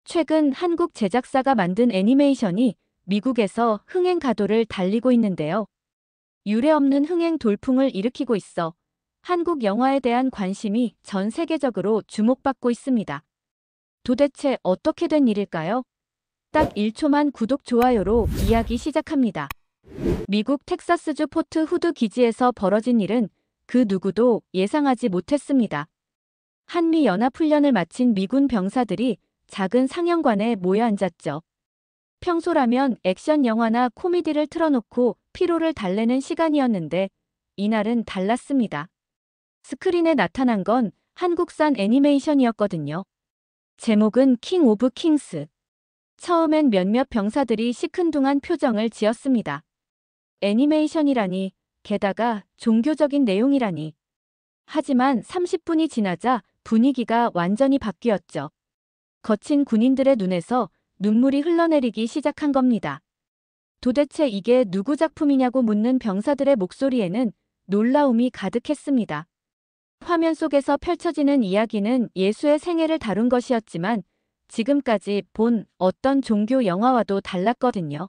최근 한국 제작사가 만든 애니메이션이 미국에서 흥행 가도를 달리고 있는데요. 유례없는 흥행 돌풍을 일으키고 있어 한국 영화에 대한 관심이 전 세계적으로 주목받고 있습니다. 도대체 어떻게 된 일일까요? 딱 1초만 구독, 좋아요로 이야기 시작합니다. 미국 텍사스주 포트 후드 기지에서 벌어진 일은 그 누구도 예상하지 못했습니다. 한미 연합훈련을 마친 미군 병사들이 작은 상영관에 모여 앉았죠. 평소라면 액션 영화나 코미디를 틀어놓고 피로를 달래는 시간이었는데 이날은 달랐습니다. 스크린에 나타난 건 한국산 애니메이션이었거든요. 제목은 킹 오브 킹스. 처음엔 몇몇 병사들이 시큰둥한 표정을 지었습니다. 애니메이션이라니, 게다가 종교적인 내용이라니. 하지만 30분이 지나자 분위기가 완전히 바뀌었죠. 거친 군인들의 눈에서 눈물이 흘러내리기 시작한 겁니다. 도대체 이게 누구 작품이냐고 묻는 병사들의 목소리에는 놀라움이 가득했습니다. 화면 속에서 펼쳐지는 이야기는 예수의 생애를 다룬 것이었지만 지금까지 본 어떤 종교 영화와도 달랐거든요.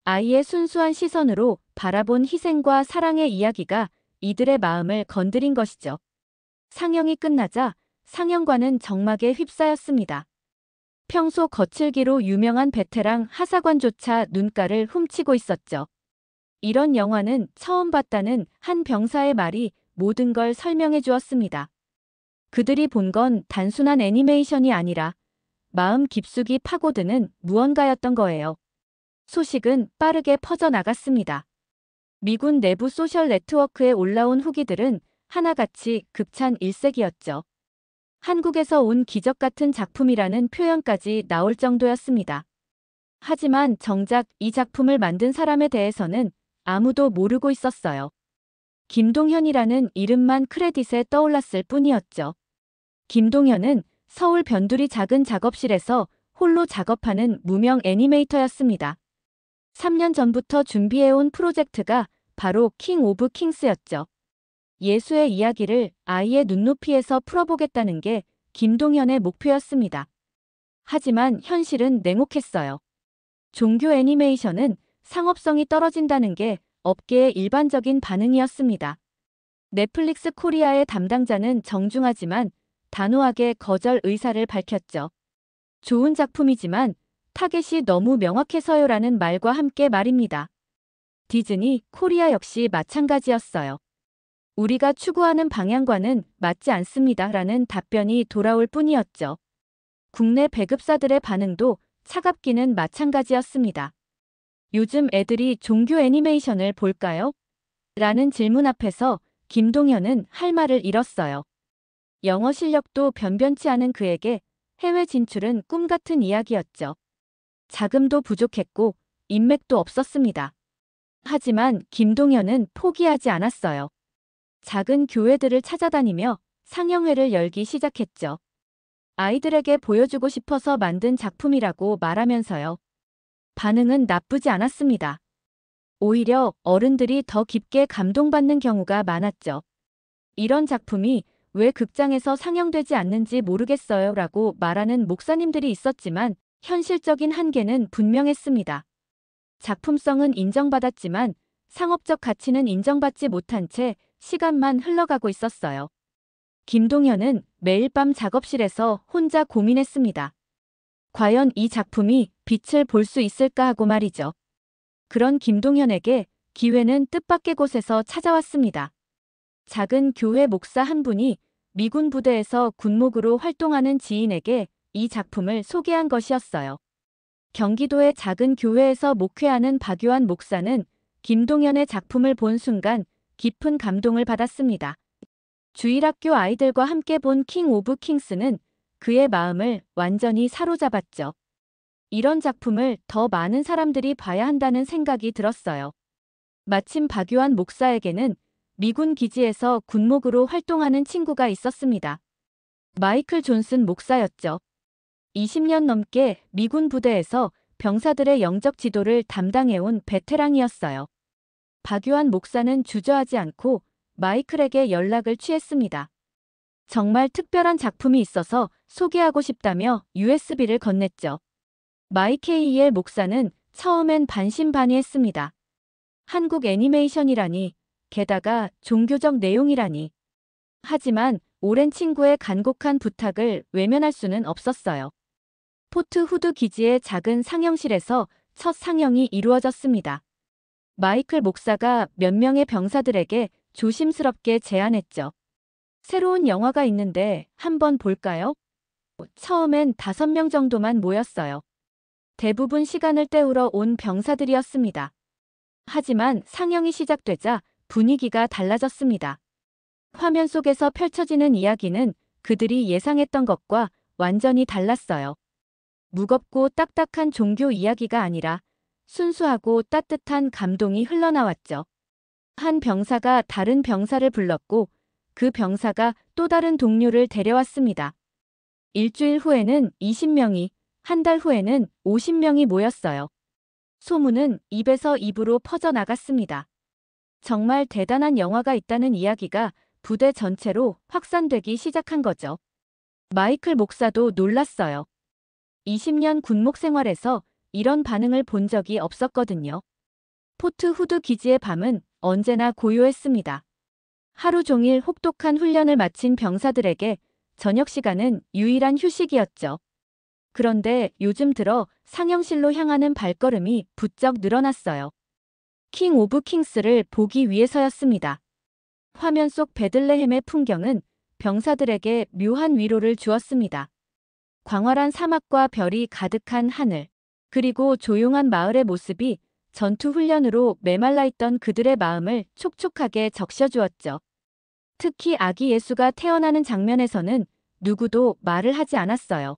아이의 순수한 시선으로 바라본 희생과 사랑의 이야기가 이들의 마음을 건드린 것이죠. 상영이 끝나자 상영관은 정막에 휩싸였습니다. 평소 거칠기로 유명한 베테랑 하사관조차 눈가를 훔치고 있었죠. 이런 영화는 처음 봤다는 한 병사의 말이 모든 걸 설명해 주었습니다. 그들이 본 건 단순한 애니메이션이 아니라 마음 깊숙이 파고드는 무언가였던 거예요. 소식은 빠르게 퍼져나갔습니다. 미군 내부 소셜 네트워크에 올라온 후기들은 하나같이 극찬 일색이었죠. 한국에서 온 기적 같은 작품이라는 표현까지 나올 정도였습니다. 하지만 정작 이 작품을 만든 사람에 대해서는 아무도 모르고 있었어요. 김동현이라는 이름만 크레딧에 떠올랐을 뿐이었죠. 김동현은 서울 변두리 작은 작업실에서 홀로 작업하는 무명 애니메이터였습니다. 3년 전부터 준비해온 프로젝트가 바로 킹 오브 킹스였죠. 예수의 이야기를 아이의 눈높이에서 풀어보겠다는 게 김동현의 목표였습니다. 하지만 현실은 냉혹했어요. 종교 애니메이션은 상업성이 떨어진다는 게 업계의 일반적인 반응이었습니다. 넷플릭스 코리아의 담당자는 정중하지만 단호하게 거절 의사를 밝혔죠. 좋은 작품이지만 타겟이 너무 명확해서요라는 말과 함께 말입니다. 디즈니 코리아 역시 마찬가지였어요. 우리가 추구하는 방향과는 맞지 않습니다라는 답변이 돌아올 뿐이었죠. 국내 배급사들의 반응도 차갑기는 마찬가지였습니다. 요즘 애들이 종교 애니메이션을 볼까요? 라는 질문 앞에서 김동현은 할 말을 잃었어요. 영어 실력도 변변치 않은 그에게 해외 진출은 꿈 같은 이야기였죠. 자금도 부족했고 인맥도 없었습니다. 하지만 김동현은 포기하지 않았어요. 작은 교회들을 찾아다니며 상영회를 열기 시작했죠. 아이들에게 보여주고 싶어서 만든 작품이라고 말하면서요. 반응은 나쁘지 않았습니다. 오히려 어른들이 더 깊게 감동받는 경우가 많았죠. 이런 작품이 왜 극장에서 상영되지 않는지 모르겠어요 라고 말하는 목사님들이 있었지만 현실적인 한계는 분명했습니다. 작품성은 인정받았지만 상업적 가치는 인정받지 못한 채 시간만 흘러가고 있었어요. 김동현은 매일 밤 작업실에서 혼자 고민했습니다. 과연 이 작품이 빛을 볼 수 있을까 하고 말이죠. 그런 김동현에게 기회는 뜻밖의 곳에서 찾아왔습니다. 작은 교회 목사 한 분이 미군 부대에서 군목으로 활동하는 지인에게 이 작품을 소개한 것이었어요. 경기도의 작은 교회에서 목회하는 박요한 목사는 김동현의 작품을 본 순간 깊은 감동을 받았습니다. 주일학교 아이들과 함께 본 킹 오브 킹스는 그의 마음을 완전히 사로잡았죠. 이런 작품을 더 많은 사람들이 봐야 한다는 생각이 들었어요. 마침 박요한 목사에게는 미군 기지에서 군목으로 활동하는 친구가 있었습니다. 마이클 존슨 목사였죠. 20년 넘게 미군 부대에서 병사들의 영적 지도를 담당해온 베테랑이었어요. 박요한 목사는 주저하지 않고 마이클에게 연락을 취했습니다. 정말 특별한 작품이 있어서 소개하고 싶다며 USB를 건넸죠. 마이케이엘 목사는 처음엔 반신반의했습니다. 한국 애니메이션이라니, 게다가 종교적 내용이라니. 하지만 오랜 친구의 간곡한 부탁을 외면할 수는 없었어요. 포트 후드 기지의 작은 상영실에서 첫 상영이 이루어졌습니다. 마이클 목사가 몇 명의 병사들에게 조심스럽게 제안했죠. 새로운 영화가 있는데 한번 볼까요? 처음엔 5명 정도만 모였어요. 대부분 시간을 때우러 온 병사들이었습니다. 하지만 상영이 시작되자 분위기가 달라졌습니다. 화면 속에서 펼쳐지는 이야기는 그들이 예상했던 것과 완전히 달랐어요. 무겁고 딱딱한 종교 이야기가 아니라 순수하고 따뜻한 감동이 흘러나왔죠. 한 병사가 다른 병사를 불렀고 그 병사가 또 다른 동료를 데려왔습니다. 일주일 후에는 20명이, 한 달 후에는 50명이 모였어요. 소문은 입에서 입으로 퍼져나갔습니다. 정말 대단한 영화가 있다는 이야기가 부대 전체로 확산되기 시작한 거죠. 마이클 목사도 놀랐어요. 20년 군목 생활에서 이런 반응을 본 적이 없었거든요. 포트 후드 기지의 밤은 언제나 고요했습니다. 하루 종일 혹독한 훈련을 마친 병사들에게 저녁 시간은 유일한 휴식이었죠. 그런데 요즘 들어 상영실로 향하는 발걸음이 부쩍 늘어났어요. 킹 오브 킹스를 보기 위해서였습니다. 화면 속 베들레헴의 풍경은 병사들에게 묘한 위로를 주었습니다. 광활한 사막과 별이 가득한 하늘, 그리고 조용한 마을의 모습이 전투 훈련으로 메말라 있던 그들의 마음을 촉촉하게 적셔주었죠. 특히 아기 예수가 태어나는 장면에서는 누구도 말을 하지 않았어요.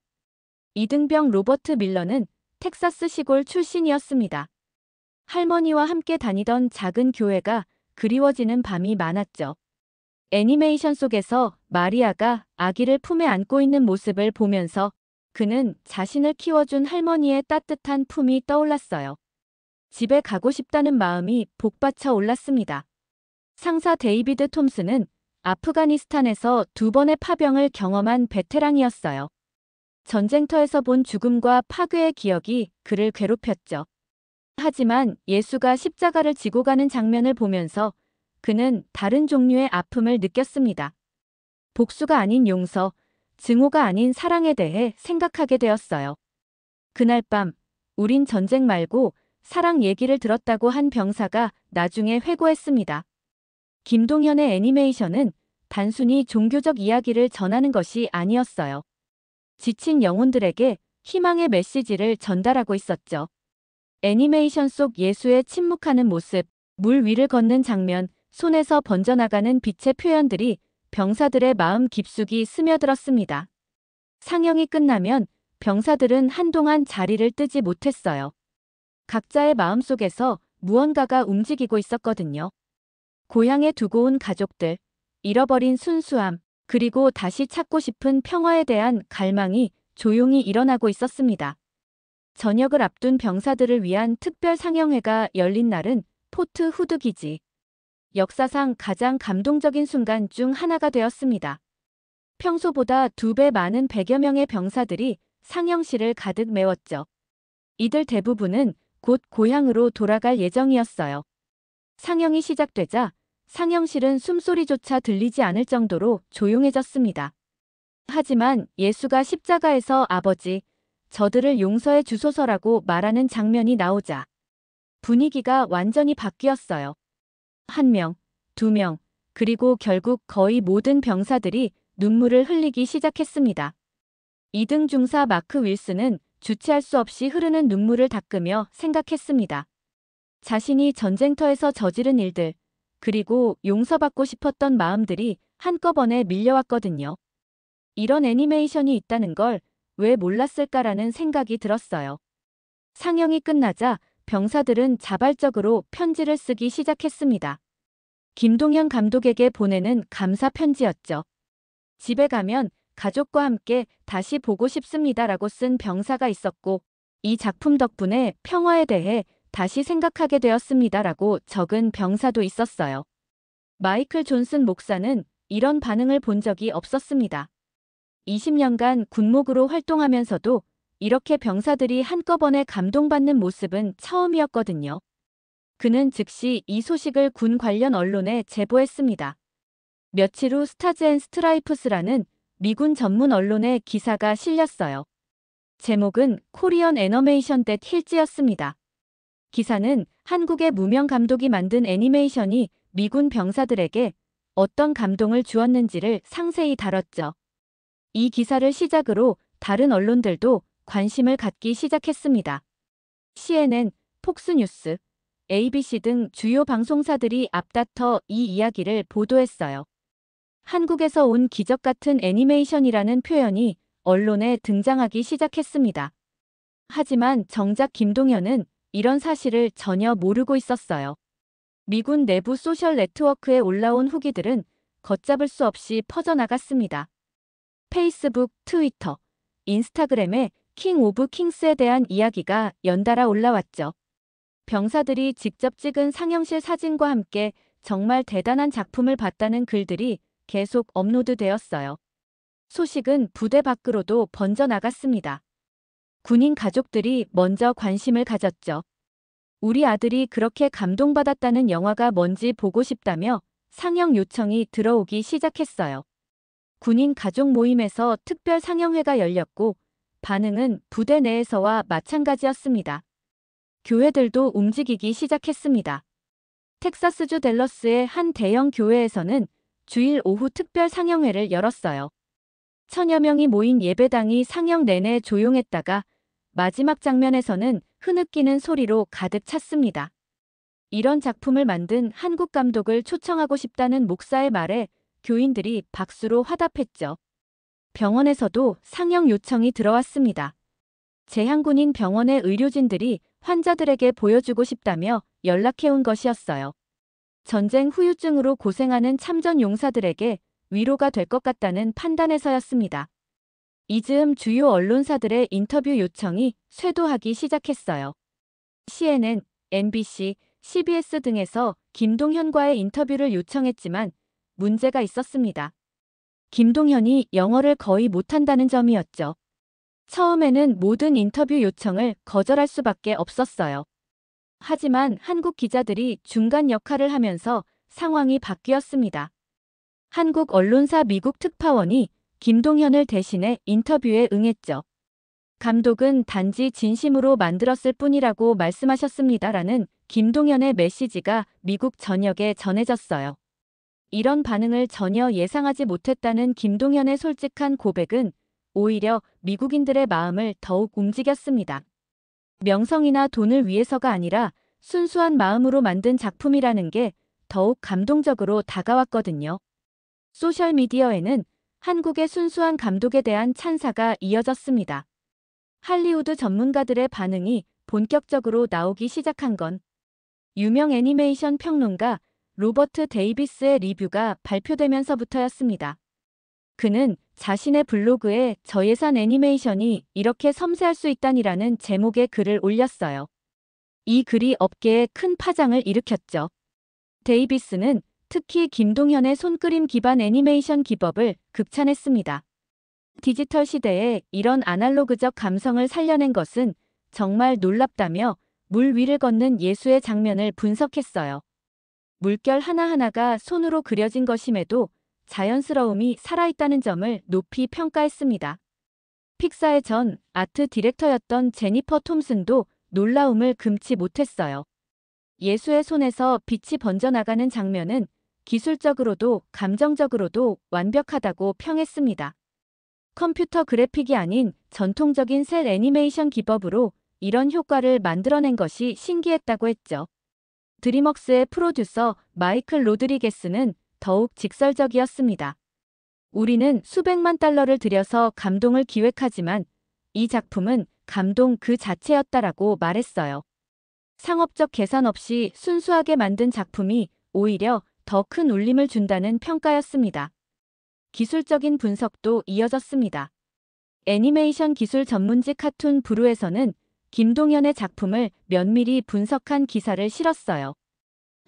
이등병 로버트 밀러는 텍사스 시골 출신이었습니다. 할머니와 함께 다니던 작은 교회가 그리워지는 밤이 많았죠. 애니메이션 속에서 마리아가 아기를 품에 안고 있는 모습을 보면서 그는 자신을 키워준 할머니의 따뜻한 품이 떠올랐어요. 집에 가고 싶다는 마음이 복받쳐 올랐습니다. 상사 데이비드 톰슨은 아프가니스탄에서 2번의 파병을 경험한 베테랑이었어요. 전쟁터에서 본 죽음과 파괴의 기억이 그를 괴롭혔죠. 하지만 예수가 십자가를 지고 가는 장면을 보면서 그는 다른 종류의 아픔을 느꼈습니다. 복수가 아닌 용서, 증오가 아닌 사랑에 대해 생각하게 되었어요. 그날 밤, 우린 전쟁 말고 사랑 얘기를 들었다고 한 병사가 나중에 회고했습니다. 김동현의 애니메이션은 단순히 종교적 이야기를 전하는 것이 아니었어요. 지친 영혼들에게 희망의 메시지를 전달하고 있었죠. 애니메이션 속 예수의 침묵하는 모습, 물 위를 걷는 장면, 손에서 번져나가는 빛의 표현들이 병사들의 마음 깊숙이 스며들었습니다. 상영이 끝나면 병사들은 한동안 자리를 뜨지 못했어요. 각자의 마음속에서 무언가가 움직이고 있었거든요. 고향에 두고 온 가족들, 잃어버린 순수함, 그리고 다시 찾고 싶은 평화에 대한 갈망이 조용히 일어나고 있었습니다. 저녁을 앞둔 병사들을 위한 특별 상영회가 열린 날은 포트 후드 기지. 역사상 가장 감동적인 순간 중 하나가 되었습니다. 평소보다 2배 많은 100여 명의 병사들이 상영실을 가득 메웠죠. 이들 대부분은 곧 고향으로 돌아갈 예정이었어요. 상영이 시작되자 상영실은 숨소리조차 들리지 않을 정도로 조용해졌습니다. 하지만 예수가 십자가에서 아버지, 저들을 용서해 주소서라고 말하는 장면이 나오자 분위기가 완전히 바뀌었어요. 1명, 2명, 그리고 결국 거의 모든 병사들이 눈물을 흘리기 시작했습니다. 2등 중사 마크 윌슨은 주체할 수 없이 흐르는 눈물을 닦으며 생각했습니다. 자신이 전쟁터에서 저지른 일들, 그리고 용서받고 싶었던 마음들이 한꺼번에 밀려왔거든요. 이런 애니메이션이 있다는 걸 왜 몰랐을까라는 생각이 들었어요. 상영이 끝나자 병사들은 자발적으로 편지를 쓰기 시작했습니다. 김동현 감독에게 보내는 감사 편지였죠. 집에 가면 가족과 함께 다시 보고 싶습니다라고 쓴 병사가 있었고, 이 작품 덕분에 평화에 대해 다시 생각하게 되었습니다라고 적은 병사도 있었어요. 마이클 존슨 목사는 이런 반응을 본 적이 없었습니다. 20년간 군목으로 활동하면서도 이렇게 병사들이 한꺼번에 감동받는 모습은 처음이었거든요. 그는 즉시 이 소식을 군 관련 언론에 제보했습니다. 며칠 후 스타즈 앤 스트라이프스라는 미군 전문 언론의 기사가 실렸어요. 제목은 코리언 애너메이션 댓 힐즈였습니다. 기사는 한국의 무명 감독이 만든 애니메이션이 미군 병사들에게 어떤 감동을 주었는지를 상세히 다뤘죠. 이 기사를 시작으로 다른 언론들도 관심을 갖기 시작했습니다. CNN, 폭스뉴스, ABC 등 주요 방송사들이 앞다퉈 이 이야기를 보도했어요. 한국에서 온 기적 같은 애니메이션이라는 표현이 언론에 등장하기 시작했습니다. 하지만 정작 김동현은 이런 사실을 전혀 모르고 있었어요. 미군 내부 소셜 네트워크에 올라온 후기들은 걷잡을 수 없이 퍼져나갔습니다. 페이스북, 트위터, 인스타그램에 킹 오브 킹스에 대한 이야기가 연달아 올라왔죠. 병사들이 직접 찍은 상영실 사진과 함께 정말 대단한 작품을 봤다는 글들이 계속 업로드되었어요. 소식은 부대 밖으로도 번져나갔습니다. 군인 가족들이 먼저 관심을 가졌죠. 우리 아들이 그렇게 감동받았다는 영화가 뭔지 보고 싶다며 상영 요청이 들어오기 시작했어요. 군인 가족 모임에서 특별 상영회가 열렸고 반응은 부대 내에서와 마찬가지였습니다. 교회들도 움직이기 시작했습니다. 텍사스주 댈러스의 한 대형 교회에서는 주일 오후 특별 상영회를 열었어요. 천여 명이 모인 예배당이 상영 내내 조용했다가 마지막 장면에서는 흐느끼는 소리로 가득 찼습니다. 이런 작품을 만든 한국 감독을 초청하고 싶다는 목사의 말에 교인들이 박수로 화답했죠. 병원에서도 상영 요청이 들어왔습니다. 제향군인 병원의 의료진들이 환자들에게 보여주고 싶다며 연락해온 것이었어요. 전쟁 후유증으로 고생하는 참전 용사들에게 위로가 될 것 같다는 판단에서였습니다. 이즈음 주요 언론사들의 인터뷰 요청이 쇄도하기 시작했어요. CNN, MBC, CBS 등에서 김동현과의 인터뷰를 요청했지만 문제가 있었습니다. 김동현이 영어를 거의 못한다는 점이었죠. 처음에는 모든 인터뷰 요청을 거절할 수밖에 없었어요. 하지만 한국 기자들이 중간 역할을 하면서 상황이 바뀌었습니다. 한국 언론사 미국 특파원이 김동현을 대신해 인터뷰에 응했죠. 감독은 단지 진심으로 만들었을 뿐이라고 말씀하셨습니다라는 김동현의 메시지가 미국 전역에 전해졌어요. 이런 반응을 전혀 예상하지 못했다는 김동현의 솔직한 고백은 오히려 미국인들의 마음을 더욱 움직였습니다. 명성이나 돈을 위해서가 아니라 순수한 마음으로 만든 작품이라는 게 더욱 감동적으로 다가왔거든요. 소셜미디어에는 한국의 순수한 감독에 대한 찬사가 이어졌습니다. 할리우드 전문가들의 반응이 본격적으로 나오기 시작한 건 유명 애니메이션 평론가 로버트 데이비스의 리뷰가 발표되면서부터였습니다. 그는 자신의 블로그에 저예산 애니메이션이 이렇게 섬세할 수 있다니라는 제목의 글을 올렸어요. 이 글이 업계에 큰 파장을 일으켰죠. 데이비스는 특히 김동현의 손그림 기반 애니메이션 기법을 극찬했습니다. 디지털 시대에 이런 아날로그적 감성을 살려낸 것은 정말 놀랍다며 물 위를 걷는 예수의 장면을 분석했어요. 물결 하나하나가 손으로 그려진 것임에도 자연스러움이 살아있다는 점을 높이 평가했습니다. 픽사의 전 아트 디렉터였던 제니퍼 톰슨도 놀라움을 금치 못했어요. 예수의 손에서 빛이 번져나가는 장면은 기술적으로도 감정적으로도 완벽하다고 평했습니다. 컴퓨터 그래픽이 아닌 전통적인 셀 애니메이션 기법으로 이런 효과를 만들어낸 것이 신기했다고 했죠. 드림웍스의 프로듀서 마이클 로드리게스는 더욱 직설적이었습니다. 우리는 수백만 달러를 들여서 감동을 기획하지만 이 작품은 감동 그 자체였다라고 말했어요. 상업적 계산 없이 순수하게 만든 작품이 오히려 더 큰 울림을 준다는 평가였습니다. 기술적인 분석도 이어졌습니다. 애니메이션 기술 전문지 카툰 브루에서는 김동현의 작품을 면밀히 분석한 기사를 실었어요.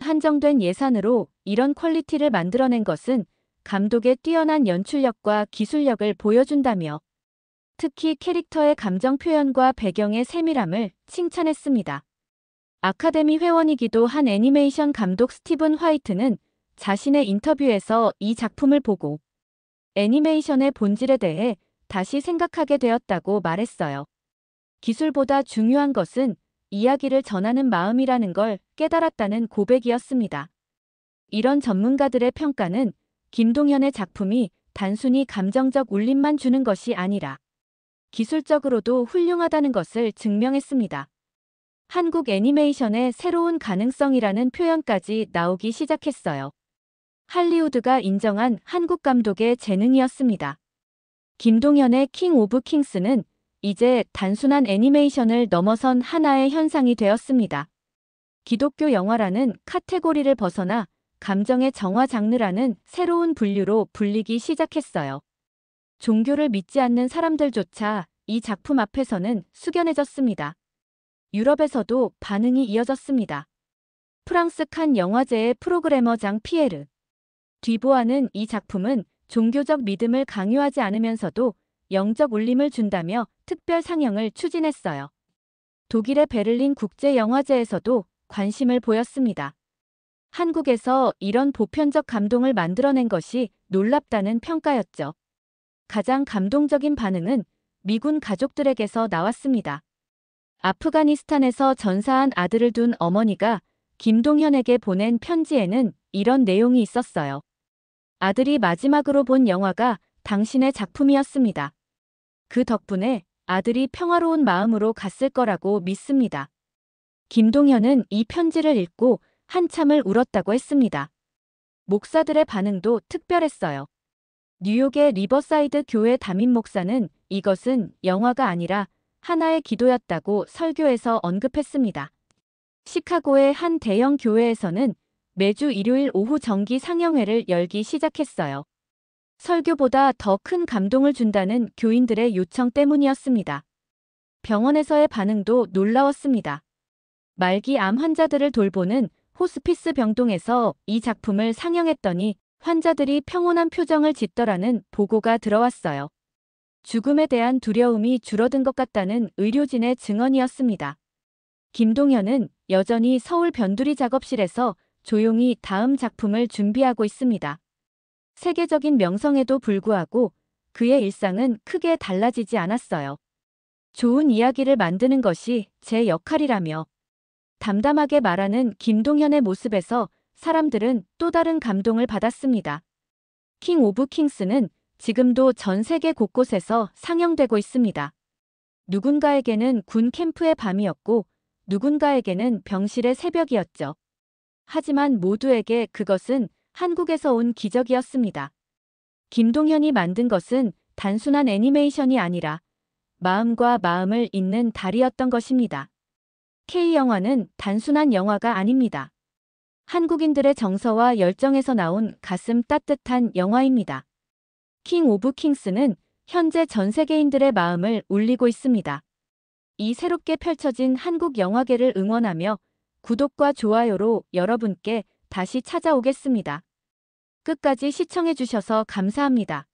한정된 예산으로 이런 퀄리티를 만들어낸 것은 감독의 뛰어난 연출력과 기술력을 보여준다며 특히 캐릭터의 감정 표현과 배경의 세밀함을 칭찬했습니다. 아카데미 회원이기도 한 애니메이션 감독 스티븐 화이트는 자신의 인터뷰에서 이 작품을 보고 애니메이션의 본질에 대해 다시 생각하게 되었다고 말했어요. 기술보다 중요한 것은 이야기를 전하는 마음이라는 걸 깨달았다는 고백이었습니다. 이런 전문가들의 평가는 김동현의 작품이 단순히 감정적 울림만 주는 것이 아니라 기술적으로도 훌륭하다는 것을 증명했습니다. 한국 애니메이션의 새로운 가능성이라는 표현까지 나오기 시작했어요. 할리우드가 인정한 한국 감독의 재능이었습니다. 김동현의 킹 오브 킹스는 이제 단순한 애니메이션을 넘어선 하나의 현상이 되었습니다. 기독교 영화라는 카테고리를 벗어나 감정의 정화 장르라는 새로운 분류로 불리기 시작했어요. 종교를 믿지 않는 사람들조차 이 작품 앞에서는 숙연해졌습니다. 유럽에서도 반응이 이어졌습니다. 프랑스 칸 영화제의 프로그래머 장 피에르 뒤보아는 이 작품은 종교적 믿음을 강요하지 않으면서도 영적 울림을 준다며 특별 상영을 추진했어요. 독일의 베를린 국제영화제에서도 관심을 보였습니다. 한국에서 이런 보편적 감동을 만들어낸 것이 놀랍다는 평가였죠. 가장 감동적인 반응은 미군 가족들에게서 나왔습니다. 아프가니스탄에서 전사한 아들을 둔 어머니가 김동현에게 보낸 편지에는 이런 내용이 있었어요. 아들이 마지막으로 본 영화가 당신의 작품이었습니다. 그 덕분에 아들이 평화로운 마음으로 갔을 거라고 믿습니다. 김동현은 이 편지를 읽고 한참을 울었다고 했습니다. 목사들의 반응도 특별했어요. 뉴욕의 리버사이드 교회 담임 목사는 이것은 영화가 아니라 하나의 기도였다고 설교에서 언급했습니다. 시카고의 한 대형 교회에서는 매주 일요일 오후 정기 상영회를 열기 시작했어요. 설교보다 더 큰 감동을 준다는 교인들의 요청 때문이었습니다. 병원에서의 반응도 놀라웠습니다. 말기 암 환자들을 돌보는 호스피스 병동에서 이 작품을 상영했더니 환자들이 평온한 표정을 짓더라는 보고가 들어왔어요. 죽음에 대한 두려움이 줄어든 것 같다는 의료진의 증언이었습니다. 김동현은 여전히 서울 변두리 작업실에서 조용히 다음 작품을 준비하고 있습니다. 세계적인 명성에도 불구하고 그의 일상은 크게 달라지지 않았어요. 좋은 이야기를 만드는 것이 제 역할이라며 담담하게 말하는 김동현의 모습에서 사람들은 또 다른 감동을 받았습니다. 킹 오브 킹스는 지금도 전 세계 곳곳에서 상영되고 있습니다. 누군가에게는 군 캠프의 밤이었고 누군가에게는 병실의 새벽이었죠. 하지만 모두에게 그것은 한국에서 온 기적이었습니다. 김동현이 만든 것은 단순한 애니메이션이 아니라 마음과 마음을 잇는 달이었던 것입니다. K영화는 단순한 영화가 아닙니다. 한국인들의 정서와 열정에서 나온 가슴 따뜻한 영화입니다. 킹 오브 킹스는 현재 전 세계인들의 마음을 울리고 있습니다. 이 새롭게 펼쳐진 한국 영화계를 응원하며 구독과 좋아요로 여러분께 다시 찾아오겠습니다. 끝까지 시청해주셔서 감사합니다.